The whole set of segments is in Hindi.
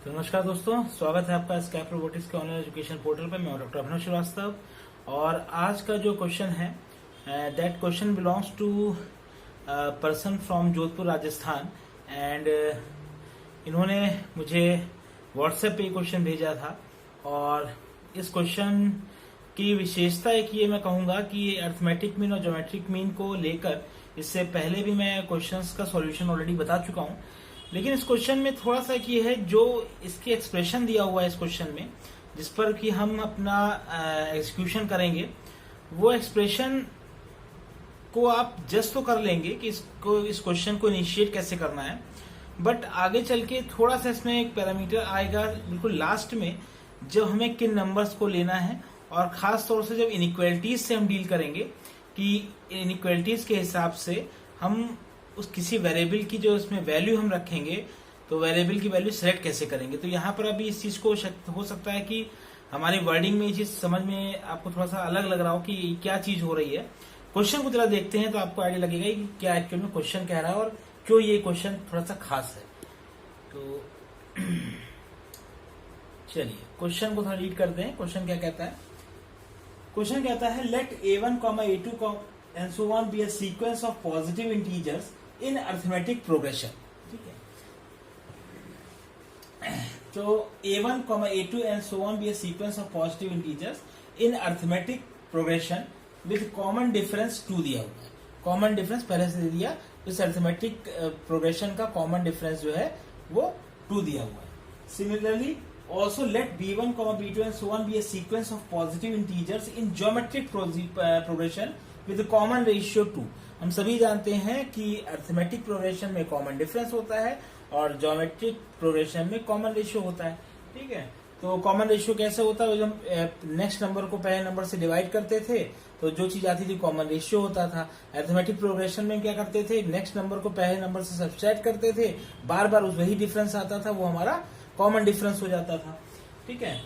तो नमस्कार दोस्तों, स्वागत है आपका स्कैप रोबोटिक्स के ऑनलाइन एजुकेशन पोर्टल पर। मैं डॉक्टर अभिनव श्रीवास्तव और आज का जो क्वेश्चन है that question belongs to person from Jodhpur Rajasthan and इन्होंने मुझे व्हाट्सएप पे क्वेश्चन भेजा था। और इस क्वेश्चन की विशेषता है कि ये मैं कहूँगा कि अर्थमेटिक मीन और ज्योमेट्रिक मीन को लेकर इससे पहले भी मैं क्वेश्चंस का सॉल्यूशन ऑलरेडी बता चुका हूँ, लेकिन इस क्वेश्चन में थोड़ा सा ये है जो इसके एक्सप्रेशन दिया हुआ है इस क्वेश्चन में, जिस पर कि हम अपना एग्जीक्यूशन करेंगे, वो एक्सप्रेशन को आप जस्ट तो कर लेंगे कि इस क्वेश्चन को इनिशिएट कैसे करना है, बट आगे चल के थोड़ा सा इसमें एक पैरामीटर आएगा बिल्कुल लास्ट में, जब हमें किन नंबर्स को लेना है और खास तौर से जब इनइक्वालिटीज से हम डील करेंगे कि इनइक्वालिटीज के हिसाब से हम उस किसी वेरिएबल की जो इसमें वैल्यू हम रखेंगे तो वेरिएबल की वैल्यू सेलेक्ट कैसे करेंगे। तो यहाँ पर अभी इस चीज को हो सकता है कि हमारी वर्डिंग में ये चीज समझ में आपको थोड़ा सा अलग लग रहा हो कि क्या चीज हो रही है। क्वेश्चन को जरा देखते हैं तो आपको आइडिया लगेगा कि क्या एक्चुअल में क्वेश्चन कह रहा है और क्यों ये क्वेश्चन थोड़ा सा खास है। तो चलिए क्वेश्चन को थोड़ा रीड करते हैं। क्वेश्चन क्या कहता है? क्वेश्चन कहता है late a1, a2 and so on be a sequence of positive integers in arithmetic progression। ठीक है, तो a1, a2 and so on be a sequence of positive integers in arithmetic progression with common difference 2 दिया हुआ है। कॉमन डिफरेंस पहले से दे दिया, इस अरिथमेटिक प्रोग्रेशन का कॉमन डिफरेंस जो है वो 2 दिया हुआ है। Similarly also let b1, b2 and so on be a sequence of positive integers in geometric progression with a common ratio 2। हम सभी जानते हैं कि अरिथमेटिक प्रोग्रेशन में कॉमन डिफरेंस होता है और ज्योमेट्रिक प्रोग्रेशन में कॉमन रेशियो होता है। ठीक है, तो कॉमन रेशियो कैसे होता है? जब नेक्स्ट नंबर को पहले नंबर से डिवाइड करते थे तो जो चीज आती थी कॉमन रेशियो होता था। अरिथमेटिक प्रोग्रेशन में क्या करते थे? नेक्स्ट नंबर को पहले नंबर से सब्सट्रैक्ट करते थे, बार बार वही डिफरेंस आता था, वो हमारा कॉमन डिफरेंस हो जाता था। ठीक है,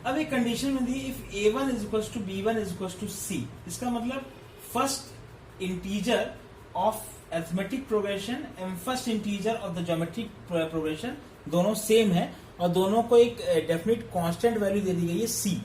अब एक कंडीशन में दी if a1 is equal to b1 is equal to c। इसका मतलब first integer of arithmetic progression and first integer of the geometric progression दोनों सेम है और दोनों को एक डेफिनेट कांस्टेंट वैल्यू दे दी गई है c।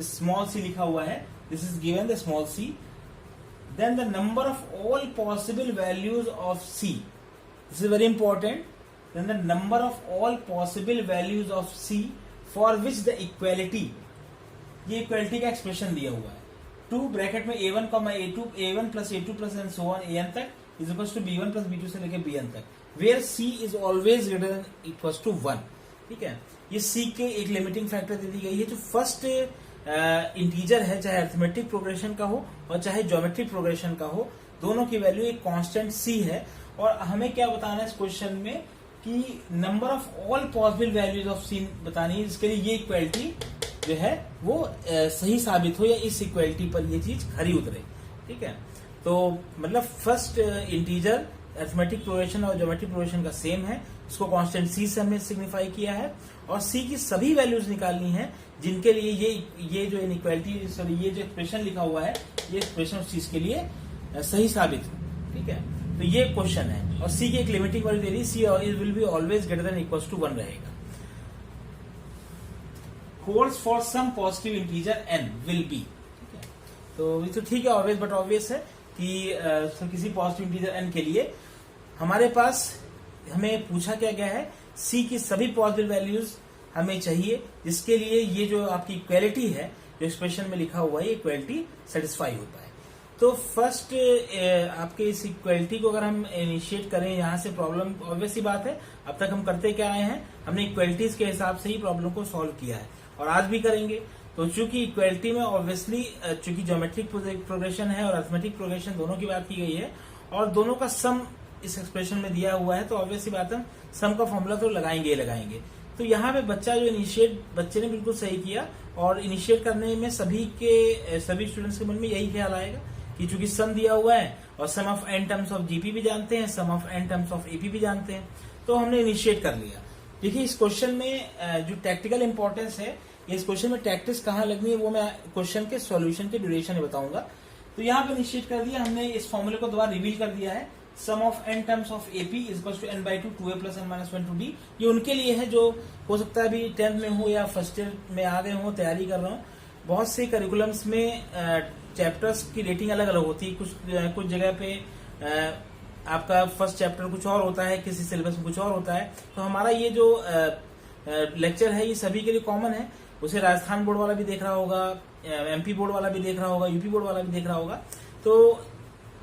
स्मॉल c लिखा हुआ है, this is given the small c। Then the number of all possible values of c, this is very important. then the number of all possible values of c for which the equality, ये इक्वालिटी का एक्सप्रेशन दिया हुआ है 2 ब्रैकेट में a1, a2, a1 plus a2 plus and so on an तक is equal to b1 plus b2 से लेकर bn तक, where c is always greater than equal to 1। ठीक है, ये c के एक लिमिटिंग फैक्टर दे दी गई है। जो फर्स्ट इंटीजर है, चाहे अरिथमेटिक प्रोग्रेशन का हो और चाहे ज्योमेट्रिक प्रोग्रेशन का हो, दोनों की वैल्यू एक कांस्टेंट c है। और हमें क्या बताना है इस क्वेश्चन में कि number of all possible values of C बतानी है, जिसके लिए ये इक्वालिटी जो है वो सही साबित हो या इस इक्वालिटी पर ये चीज खरी उतरे। ठीक है, तो मतलब फर्स्ट इंटीजर अरिथमेटिक प्रोग्रेशन और ज्योमेट्रिक प्रोग्रेशन का सेम है, इसको कांस्टेंट सी से हमने सिग्निफाई किया है और सी की सभी वैल्यूज निकालनी है जिनके लिए ये जो इनइक्वालिटी सॉरी ये जो एक्सप्रेशन लिखा हुआ है ये एक्सप्रेशन उस चीज के लिए सही साबित हो। ठीक है, तो ये क्वेश्चन है और c की एक लिमिटिंग वैल्यू दे दी, c will be always greater than equal to 1 रहेगा। Holds for some positive integer n will be. ठीक है, तो ये तो ठीक है, ऑलवेज बट ऑब्वियस है कि किसी पॉजिटिव इंटीजर n के लिए हमारे पास हमें पूछा क्या गया है, c की सभी पॉजिटिव वैल्यूज हमें चाहिए, जिसके लिए ये जो आपकी इक्वालिटी है जो एक्सप्रेशन में लिखा हुआ है ये इक्वालिटी सेटिस्फाई होता है। तो फर्स्ट आपके इस इक्वालिटी को अगर हम इनिशिएट करें यहाँ से, प्रॉब्लम ऑब्वियस ही बात है, अब तक हम करते क्या आए हैं, हमने इक्वालिटीज के हिसाब से ही प्रॉब्लम को सॉल्व किया है और आज भी करेंगे। तो चूंकि इक्वालिटी में ऑब्वियसली चूंकि ज्योमेट्रिक प्रोग्रेशन है और अरिथमेटिक प्रोग्रेशन दोनों की बात की गई है और दोनों का सम इस एक्सप्रेशन में दिया हुआ है, तो ऑब्वियस ही बात है सम का फॉर्मूला तो लगाएंगे। तो यहाँ पे बच्चा जो बच्चे ने बिल्कुल सही किया और इनिशिएट करने में सभी स्टूडेंट्स के मन में यही ख्याल आएगा कि चूंकि सम दिया हुआ है और sum of n terms of GP भी जानते हैं, sum of n terms of AP भी जानते हैं, तो हमने इनिशिएट कर लिया। देखिए इस क्वेश्चन में जो टैक्टिकल इंपॉर्टेंस है, इस क्वेश्चन में टैक्टिक्स कहाँ लगनी है वो मैं क्वेश्चन के सॉल्यूशन के ड्यूरेशन में बताऊंगा। तो यहाँ पे इनिशिएट कर दिया हमने, इस फॉर्मूले को दोबारा रिवील कर दिया है sum of n terms of AP is equal to n by 2 2a plus n minus 1 to d। ये उनके लिए है जो हो सकता है अभी 10th में हो या फर्स्ट ईयर में आ गए हो, तैयारी कर रहे हो। बहुत से करिकुलम्स में चैप्टर्स की रेटिंग अलग अलग होती है। कुछ जगह पे आपका फर्स्ट चैप्टर कुछ और होता है, किसी सिलेबस में कुछ और होता है। तो हमारा ये जो लेक्चर है ये सभी के लिए कॉमन है। उसे राजस्थान बोर्ड वाला भी देख रहा होगा, MP बोर्ड वाला भी देख रहा होगा, UP बोर्ड वाला भी देख रहा होगा। तो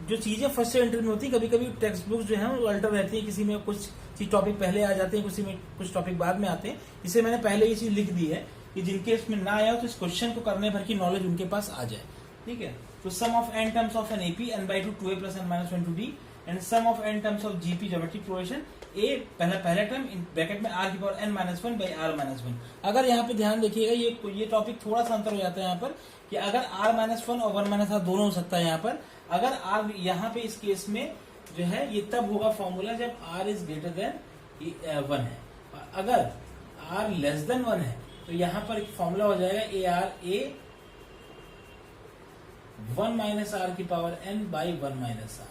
जो चीजें फर्स्ट ईयर इंटर में होती है, कभी कभी टेक्स्ट बुक जो है वो अल्टर रहती है, किसी में कुछ चीज टॉपिक पहले आ जाते हैं, किसी में कुछ टॉपिक बाद में आते हैं। इसे मैंने पहले ये चीज लिख दी है कि जिनके इसमें ना आया हो तो इस क्वेश्चन को करने भर की नॉलेज उनके पास आ जाए। ठीक है, तो sum of n terms of an AP n by 2 2a plus n minus 1 to d and sum of n terms of GP geometric progression a पहला टर्म इन ब्रैकेट में r की power n minus 1 by r minus 1। अगर यहाँ पे ध्यान देखिएगा ये टॉपिक थोड़ा सा अंतर हो जाता है यहाँ पर कि अगर r minus 1 और 1 minus r दोनों हो सकता है यहाँ पर। अगर r यहाँ पे इस केस में जो है ये तब होगा फॉर्मूला जब r इज ग्रेटर देन 1 है। अगर r लेस देन 1 है तो यहाँ पर एक फॉर्मूला हो जाएगा a 1 minus r की power n by 1 minus r।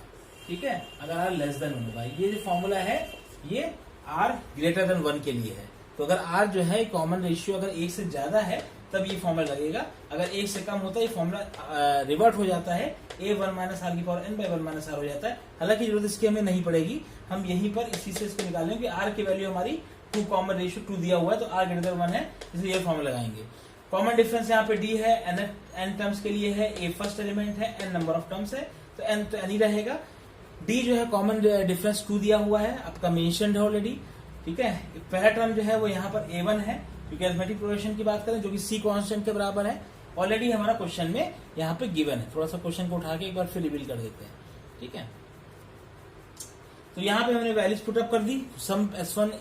ठीक है, अगर r लेस देन 1 होगा। ये जो फॉर्मूला है ये r ग्रेटर देन 1 के लिए है। तो अगर r जो है कॉमन रेशियो अगर 1 से ज्यादा है तब ये फॉर्मूला लगेगा। अगर 1 से कम होता है ये फॉर्मूला रिवर्ट हो जाता है, a 1 minus r की power n by 1 minus r हो जाता है। हालांकि जरूरत इसकी हमें नहीं पड़ेगी, हम यहीं पर इसी से इसको निकालेंगे कि r की वैल्यू हमारी 2 कॉमन रेशियो 2 दिया हुआ है तो r ग्रेटर देन 1 है, इसलिए ये फॉर्मूला लगाएंगे। कॉमन डिफरेंस यहाँ पे d है, n टर्म्स के लिए है, a फर्स्ट एलिमेंट है, n नंबर ऑफ टर्म्स है तो n ही रहेगा। d जो है कॉमन डिफरेंस 2 दिया हुआ है, आपका मेंशन्ड है ऑलरेडी। ठीक है, पहला टर्म जो है वो यहाँ पर a1 है क्योंकि अरिथमेटिक प्रोग्रेशन की बात करें जो कि c कांस्टेंट के बराबर है। ऑलरेडी हमारा क्वेश्चन में यहाँ पे गिवन है। थोड़ा सा क्वेश्चन को उठा के एक बार फिर रिवील कर देते हैं। ठीक है, तो यहाँ पे हमने वैल्यूज पुटअप कर दी। सम S1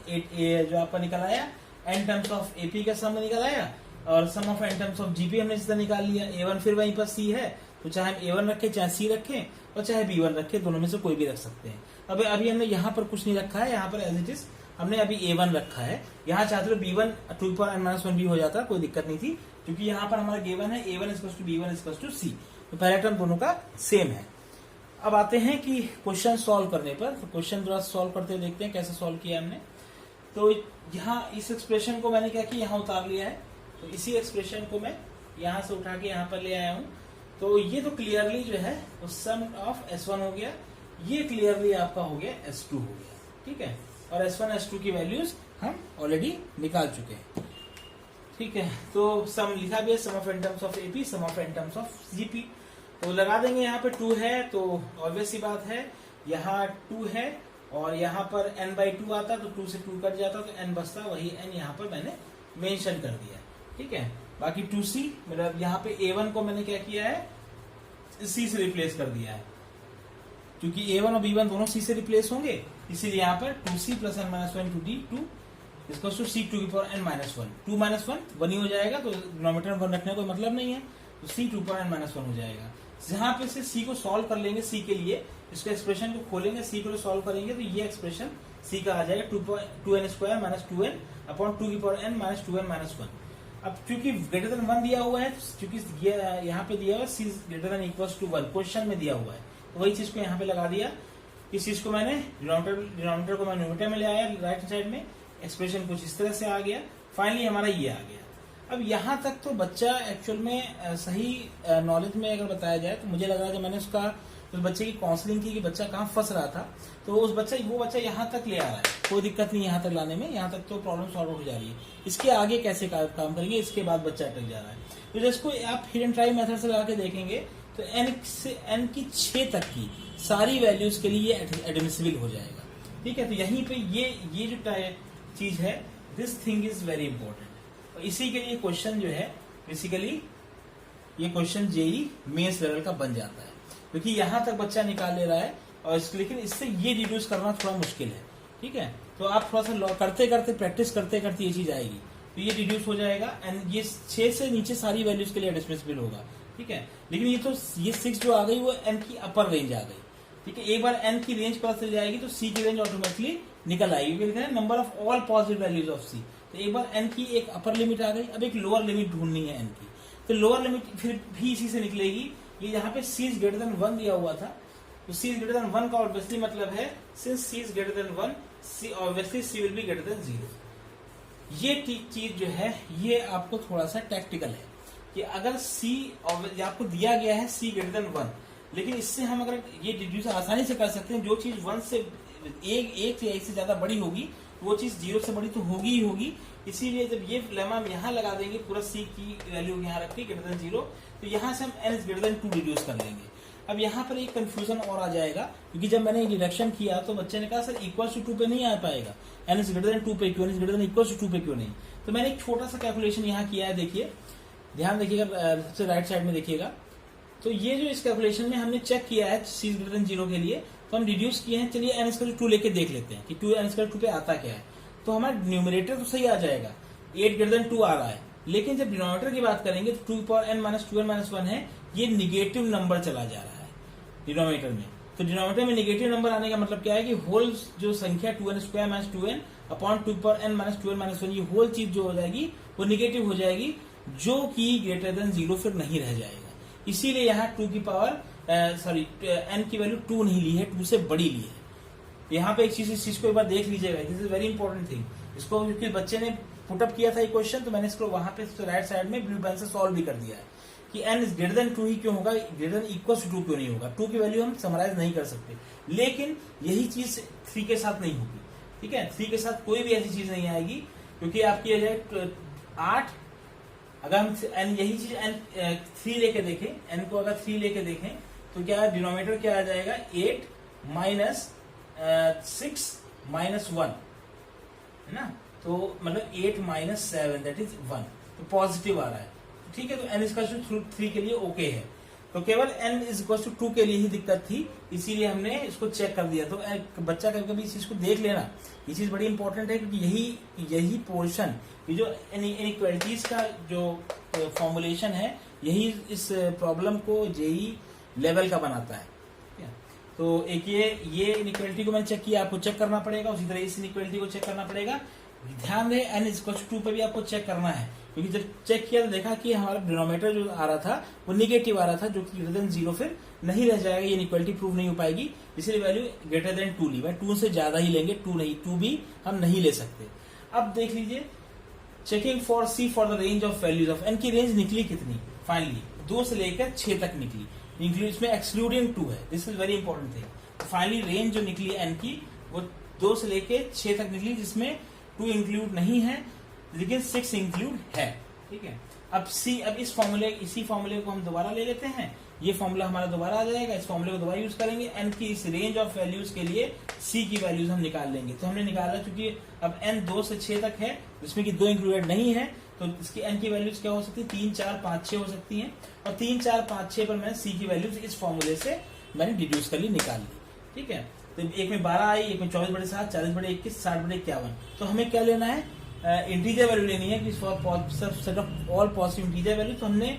जो आपका निकल आया, n टर्म्स ऑफ AP का सम निकल आया और sum of n terms of GP हमने इस तरह निकाल लिया। a1 फिर वहीं पर c है तो चाहे हम a1 रखें चाहे c रखें और चाहे b1 रखें, दोनों में से कोई भी रख सकते हैं। अब अभी हमने यहाँ पर कुछ नहीं रखा है, यहाँ पर एज इट इज हमने अभी a1 रखा है। यहाँ चाहते तो b1 2 पर n minus 1 भी हो जाता, कोई दिक्कत नहीं थी क्योंकि यहाँ पर हमारा गिवन है a1 = b1 = c। तो पहला टर्म दोनों का सेम है। अब आते हैं कि क्वेश्चन सॉल्व करने पर। तो क्वेश्चन थोड़ा सॉल्व करते हुए देखते हैं कैसे सॉल्व किया हमने। तो यहाँ इस एक्सप्रेशन को मैंने क्या किया, यहाँ उतार लिया है। तो इसी एक्सप्रेशन को मैं यहाँ से उठा के यहाँ पर ले आया हूँ। तो ये तो क्लियरली जो है वो सम ऑफ S1 हो गया, ये क्लियरली आपका हो गया S2 हो गया। ठीक है, और S1 S2 की वैल्यूज हम ऑलरेडी निकाल चुके हैं। ठीक है, तो सम लिखा भी है, sum of n terms of AP, sum of n terms of GP। तो लगा देंगे, यहाँ पे 2 है तो ऑब्वियस सी बात है, यहाँ 2 है और यहाँ पर n by 2 आता तो 2 से 2 कट जाता तो n बचता, वही n यहाँ पर मैंने मेंशन कर दिया। ठीक है, बाकी 2c मतलब यहाँ पे a1 को मैंने क्या किया है, c से रिप्लेस कर दिया है क्योंकि a1 और b1 दोनों c से रिप्लेस होंगे, इसीलिए यहाँ पर 2c + n - 1 * d 2 = c to की पावर n - 1। 2 - 1 1 ही हो जाएगा तो डिनोमिनेटर में 1 रखने का कोई मतलब नहीं है, तो c टू पर n - 1 हो जाएगा। जहां पे से c को सॉल्व कर लेंगे, c के लिए इसको एक्सप्रेशन को खोलेंगे, c को सॉल्व करेंगे तो ये एक्सप्रेशन c का आ जाएगा 2n² - 2n अपॉन 2 की पावर n - 2n - 1। अब क्योंकि ग्रेटर देन 1 दिया हुआ है, क्योंकि ये यहाँ पे दिया हुआ है c > 1 क्वेश्चन में दिया हुआ है, तो वही चीज को यहाँ पे लगा दिया। इस चीज को मैंने डिनोमिनेटर को मैं न्यूमरेटर में ले आया, राइट साइड में एक्सप्रेशन कुछ इस तरह से आ गया। फाइनली हमारा ये आ गया। अब यहाँ तक तो बच्चा एक्चुअल में सही नॉलेज में अगर बताया जाए तो मुझे लग रहा है कि मैंने उस बच्चे की काउंसलिंग की कि बच्चा कहाँ फंस रहा था, तो वो बच्चा यहाँ तक ले आ रहा है, कोई दिक्कत नहीं यहाँ तक लाने में, यहाँ तक तो प्रॉब्लम सॉल्व हो जा रही है। इसके आगे कैसे काम करेंगे, इसके बाद बच्चा अटक जा रहा है। तो जिसको आप हिट एंड ट्राई मेथड से लगा के देखेंगे तो n से n की 6 तक की सारी वैल्यूज के लिए एडमिसिबल हो जाएगा। ठीक है, तो यहीं पे ये जो चीज है, this thing is very important. और इसी के लिए क्वेश्चन जो है बेसिकली ये क्वेश्चन जेई मेंस लेवल का बन जाता है, क्योंकि यहाँ तक बच्चा निकाल ले रहा है और लेकिन इससे ये रिड्यूस करना थोड़ा मुश्किल है। ठीक है, तो आप थोड़ा सा करते करते प्रैक्टिस करते करते ये चीज आएगी तो ये रिड्यूस हो जाएगा एंड ये 6 से नीचे सारी वैल्यूज के लिए एडमिसिबल होगा। ठीक है, लेकिन ये 6 जो आ गई वो n की अपर रेंज आ गई। ठीक है, एक बार n की रेंज पता चल जाएगी तो c की रेंज ऑटोमेटिकली निकल आएगी। Number of all positive values of c, तो एक बार n की एक अपर लिमिट आ गई, अब एक लोअर लिमिट ढूंढनी है n की, तो लोअर लिमिट फिर भी इसी से निकलेगी। ये यहाँ पे c > 1 दिया हुआ था, तो सी इज ग्रेटर देन 1 का ऑब्वियसली मतलब है since C is greater than 1 C obviously C will be greater than 0। ये चीज जो है ये आपको थोड़ा सा टैक्टिकल है कि अगर सी आपको दिया गया है सी ग्रेटर देन 1, लेकिन इससे हम अगर ये डिड्यूस आसानी से कर सकते हैं, जो चीज 1 से एक या एक से ज्यादा बड़ी होगी वो चीज 0 से बड़ी तो होगी ही होगी। इसीलिए जब ये लेमा हम यहाँ लगा देंगे पूरा सी की वैल्यू यहाँ रख के ग्रेटर देन 0, तो यहाँ से हम n is greater then 2 deduce कर लेंगे। अब यहाँ पर एक कंफ्यूजन और आ जाएगा, क्योंकि जब मैंने डिडक्शन किया तो बच्चे ने कहा सर इक्वल टू 2 पे नहीं आ पाएगा, n इज ग्रेटर देन 2 पे क्यों, n is greater than equal to 2 पे क्यों नहीं। तो मैंने एक छोटा सा कैलकुलेशन यहाँ किया है, देखिए ध्यान देखिएगा, सबसे राइट साइड में देखिएगा। तो ये जो इस कैलकुलेशन में हमने चेक किया है सी ग्रेटर देन 0 के लिए, तो हम रिड्यूस किए हैं। चलिए n स्क्वायर 2 लेके देख लेते हैं कि 2 n स्क्वायर 2 पे आता क्या है। तो हमारा न्यूमरेटर तो सही आ जाएगा, 8 ग्रेटर देन 2 आ रहा है, लेकिन जब डिनोमिनेटर की बात करेंगे तो 2 power n minus 2n minus 1 है, ये निगेटिव नंबर चला जा रहा है डिनोमिनेटर में। तो डिनोमिनेटर में निगेटिव नंबर आने का मतलब क्या है कि होल जो संख्या 2n square minus 2n upon 2 power n minus 2n minus 1, ये होल चीज जो हो जाएगी वो निगेटिव हो जाएगी, जो कि ग्रेटर देन 0 फिर नहीं रह जाएगा। इसीलिए यहाँ 2 की पावर n की वैल्यू 2 नहीं ली है, 2 से बड़ी ली है। यहाँ पे एक चीज, इस चीज को एक बार देख लीजिएगा, this is very important thing. इसको क्योंकि बच्चे ने पुटअप किया था ये क्वेश्चन, तो मैंने इसको वहां पे राइट साइड में ब्लू पेन से सॉल्व भी कर दिया है कि n इज ग्रेटर देन 2 ही क्यों होगा, ग्रेटर देन इक्वल टू 2 क्यों नहीं होगा। 2 की वैल्यू हम समराइज नहीं कर सकते, लेकिन यही चीज 3 के साथ नहीं होगी। ठीक है, 3 के साथ कोई भी ऐसी चीज नहीं आएगी, क्योंकि आपकी आ जाए 8, अगर हम n यही चीज n 3 लेके देखें, n को अगर 3 लेके देखें तो क्या डिनोमिनेटर क्या आ जाएगा, 8 माइनस 6 माइनस 1 है ना, तो मतलब 8 माइनस 7 दैट इज 1, तो पॉजिटिव आ रहा है। ठीक है, तो n इक्वल टू 3 के लिए ओके है, तो केवल n इज इक्वल टू 2 के लिए ही दिक्कत थी, इसीलिए हमने इसको चेक कर दिया। तो बच्चा कभी कभी इस चीज को देख लेना, ये चीज बड़ी इंपॉर्टेंट है, क्योंकि यही पोर्शन, ये जो इनइक्वालिटीज का जो फॉर्मुलेशन है, यही इस प्रॉब्लम को जेई लेवल का बनाता है। तो एक ये इनइक्वालिटी को मैंने चेक किया, आपको चेक करना पड़ेगा, उसी तरह इस इनइक्वालिटी को चेक करना पड़ेगा। ध्यान रहे n इज इक्वल टू 2 पे भी आपको चेक करना है, क्योंकि जब चेक किया तो देखा कि हमारा डिनोमिनेटर जो आ रहा था वो निगेटिव आ रहा था, जो कि ग्रेटर देन 0 फिर नहीं रह जाएगा, ये इनइक्वालिटी प्रूव नहीं हो पाएगी, इसलिए वैल्यू ग्रेटर देन 2 ली। 2 से ज्यादा ही लेंगे, 2 नहीं, 2 भी हम नहीं ले सकते। अब देख लीजिए, checking for C for the range of values of n की रेंज निकली कितनी, फाइनली 2 से लेकर 6 तक निकली, इंक्लूड इसमें एक्सक्लूडिंग 2 है, this is very important thing. Finally range जो निकली n की वो 2 से लेके 6 तक निकली, जिसमें 2 इंक्लूड नहीं है लेकिन 6 इंक्लूड है। ठीक है, अब इस इसी फॉर्मूले को हम दोबारा ले लेते हैं, ये फॉर्मूला हमारा दोबारा आ जाएगा, इस फॉर्मूले को दोबारा यूज करेंगे, n की इस रेंज ऑफ वैल्यूज के लिए c की वैल्यूज हम निकाल लेंगे। तो हमने निकाला, क्योंकि अब n 2 से 6 तक है, जिसमें कि 2 इंक्लूडेड नहीं है, तो इसकी n की वैल्यूज क्या हो सकती है, 3, 4, 5, 6 हो सकती हैं, और 3, 4, 5, 6 पर मैंने c की वैल्यूज इस फॉर्मूले से मैंने डिड्यूस कर ली, निकाल ली। ठीक है, तो एक में 12 आई, एक में 24/7, 40/21, 60/51। तो हमें क्या लेना है, इंटीजर वैल्यू लेनी है कि set of all positive integer value, तो हमने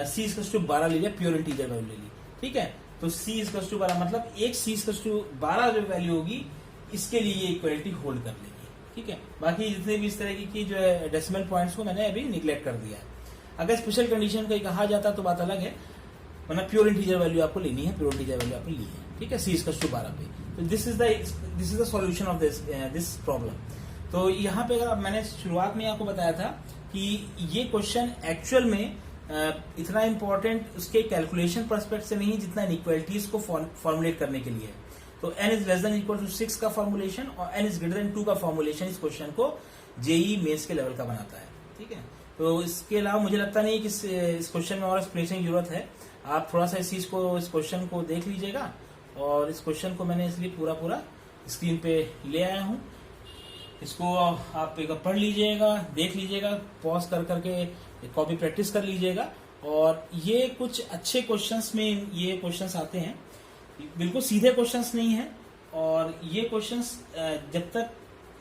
c इक्वल टू 12 ले लिया, प्योर इंटीजर वैल्यू ले ली। ठीक है, तो c इक्वल टू 12 मतलब एक c इक्वल टू 12 जो वैल्यू होगी, इसके लिए ये इक्वलिटी होल्ड कर लेगी। ठीक है, बाकी जितने भी इस तरह की जो है डेसिमल पॉइंट्स को मैंने अभी निगलेक्ट कर दिया है। अगर स्पेशल कंडीशन का कहा जाता तो बात अलग है, वरना प्योर इंटीजर वैल्यू आपको लेनी है, प्योर इंटीजर वैल्यू आपने ली है। ठीक है, c इक्वल टू 12 पे, तो this is the solution of this problem. तो यहाँ पे अगर मैंने शुरुआत में आपको बताया था कि ये क्वेश्चन एक्चुअल में इतना इंपॉर्टेंट उसके कैलकुलेशन पर्सपेक्ट से नहीं, जितना इनइक्वालिटीज को फॉर्मुलेट करने के लिए है। तो n is less than equal to 6 का फॉर्मुलेशन और n इज ग्रेटर देन 2 का फॉर्मुलेशन इस क्वेश्चन को जेई मेंस के लेवल का बनाता है। ठीक है, तो इसके अलावा मुझे लगता नहीं कि इस क्वेश्चन में और एक्सप्लेनेशन की जरूरत है। आप थोड़ा सा इस क्वेश्चन को देख लीजिएगा, और इस क्वेश्चन को मैंने इसलिए पूरा स्क्रीन पे ले आया हूँ। इसको आप एक पढ़ लीजिएगा, देख लीजिएगा, पॉज कर करके कॉपी प्रैक्टिस कर लीजिएगा। और ये कुछ अच्छे क्वेश्चंस में ये क्वेश्चंस आते हैं, बिल्कुल सीधे क्वेश्चंस नहीं है, और ये क्वेश्चंस जब तक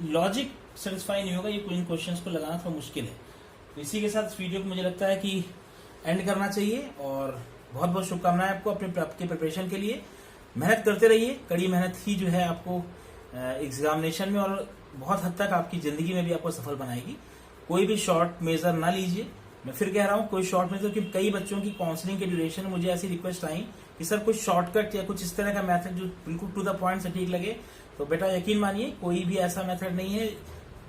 लॉजिक सेटिस्फाई नहीं होगा, ये इन क्वेश्चंस को लगाना थोड़ा मुश्किल है। तो इसी के साथ वीडियो को मुझे लगता है कि एंड करना चाहिए, और बहुत बहुत शुभकामनाएं आपको आपके प्रिपरेशन के लिए। मेहनत करते रहिए, कड़ी मेहनत ही जो है आपको एग्जामिनेशन में और बहुत हद तक आपकी जिंदगी में भी आपको सफल बनाएगी। कोई भी शॉर्ट मेजर ना लीजिए, मैं फिर कह रहा हूँ कोई शॉर्ट मेजर, क्योंकि कई बच्चों की काउंसलिंग के ड्यूरेशन मुझे ऐसी रिक्वेस्ट आई कि सर कुछ शॉर्टकट या कुछ इस तरह का मेथड जो बिल्कुल टू द पॉइंट सटीक लगे, तो बेटा यकीन मानिए कोई भी ऐसा मेथड नहीं है।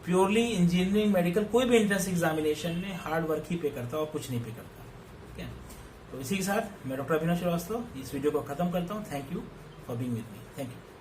प्योरली इंजीनियरिंग, मेडिकल, कोई भी एंट्रेंस एग्जामिनेशन में हार्ड वर्क ही पे करता और कुछ नहीं पे करता। ठीक है, तो इसी के साथ मैं डॉक्टर अभिनव श्रीवास्तव इस वीडियो को खत्म करता हूँ। Thank you for being with me. Thank you.